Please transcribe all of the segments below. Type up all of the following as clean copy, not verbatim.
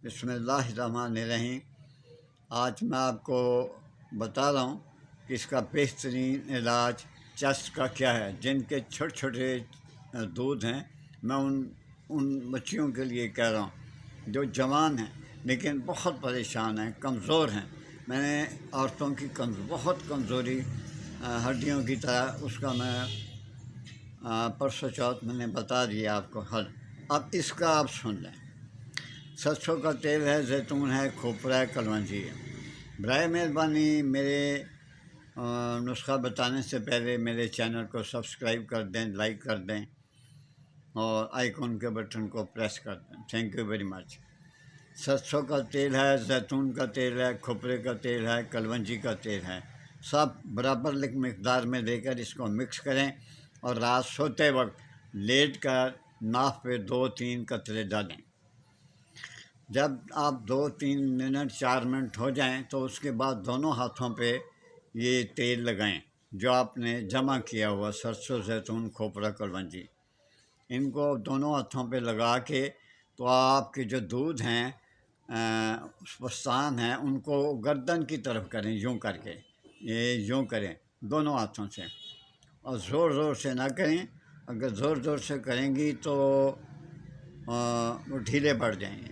بسم اللہ الرحمن الرحیم۔ آج میں آپ کو بتا رہا ہوں کہ اس کا بہترین علاج چست کا کیا ہے۔ جن کے چھوٹے چھوٹے دودھ ہیں، میں ان بچیوں کے لیے کہہ رہا ہوں جو جوان ہیں لیکن بہت پریشان ہیں، کمزور ہیں۔ میں نے عورتوں کی بہت کمزوری ہڈیوں کی طرح، اس کا میں پرسوں چوتھ میں نے بتا دیا آپ کو حل۔ اب اس کا آپ سن لیں۔ سرسوں کا تیل ہے، زیتون ہے، کھوپرا ہے، کلونجی ہے۔ برائے مہربانی میرے نسخہ بتانے سے پہلے میرے چینل کو سبسکرائب کر دیں، لائک کر دیں اور آئیکن کے بٹن کو پریس کر دیں۔ Thank you very much. سرسوں کا تیل ہے، زیتون کا تیل ہے، کھوپرے کا تیل ہے، کلونجی کا تیل ہے۔ سب برابر مقدار میں لے کر اس کو مکس کریں اور رات سوتے وقت لیٹ کر ناف پہ 2-3 قطرے ڈالیں۔ جب آپ 2-3 منٹ 4 منٹ ہو جائیں تو اس کے بعد دونوں ہاتھوں پہ یہ تیل لگائیں جو آپ نے جمع کیا ہوا سرسوں، زیتون، کھوپرا، کلونجی، ان کو دونوں ہاتھوں پہ لگا کے تو آپ کے جو دودھ ہیں پستان ہیں ان کو گردن کی طرف کریں، یوں کر کے، یہ یوں کریں دونوں ہاتھوں سے، اور زور زور سے نہ کریں۔ اگر زور زور سے کریں گی تو وہ ڈھیلے پڑ جائیں گے۔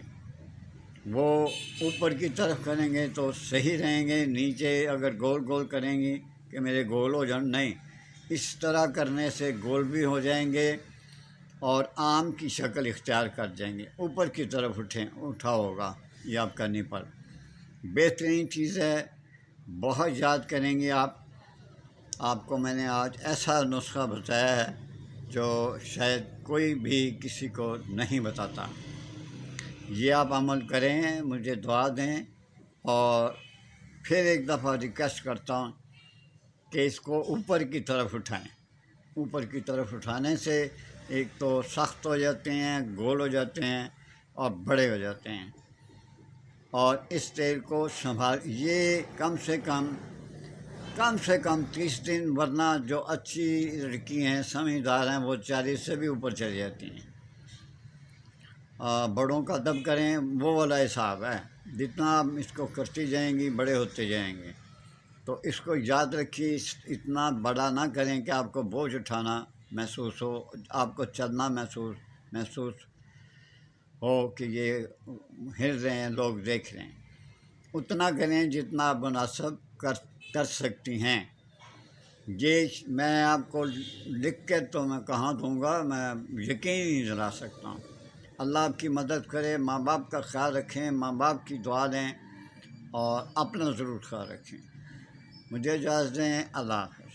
وہ اوپر کی طرف کریں گے تو صحیح رہیں گے، نیچے اگر گول گول کریں گی کہ میرے گول ہو جائیں، نہیں، اس طرح کرنے سے گول بھی ہو جائیں گے اور آم کی شکل اختیار کر جائیں گے۔ اوپر کی طرف اٹھا ہوگا یہ آپ کا نپل۔ بہترین چیز ہے، بہت یاد کریں گے آپ کو میں نے آج ایسا نسخہ بتایا ہے جو شاید کوئی بھی کسی کو نہیں بتاتا۔ یہ آپ عمل کریں، مجھے دعا دیں، اور پھر ایک دفعہ ریکویسٹ کرتا ہوں کہ اس کو اوپر کی طرف اٹھائیں۔ اوپر کی طرف اٹھانے سے ایک تو سخت ہو جاتے ہیں، گول ہو جاتے ہیں اور بڑے ہو جاتے ہیں۔ اور اس تیل کو یہ کم سے کم 30 دن، ورنہ جو اچھی لڑکی ہیں، سمجھدار ہیں، وہ 40 سے بھی اوپر چلی جاتی ہیں۔ بڑوں کا ادب کریں، وہ والا حساب ہے، جتنا آپ اس کو کرتی جائیں گی بڑے ہوتے جائیں گے۔ تو اس کو یاد رکھیے، اتنا بڑا نہ کریں کہ آپ کو بوجھ اٹھانا محسوس ہو، آپ کو چلنا محسوس ہو کہ یہ ہل رہے ہیں، لوگ دیکھ رہے ہیں۔ اتنا کریں جتنا آپ مناسب کر سکتی ہیں۔ یہ میں آپ کو لکھ کے تو میں کہاں دوں گا، میں یقین نہیں دلا سکتا ہوں۔ اللہ آپ کی مدد کرے، ماں باپ کا خیال رکھیں، ماں باپ کی دعا دیں اور اپنا ضرور خیال رکھیں۔ مجھے اجازت دیں، اللہ حافظ۔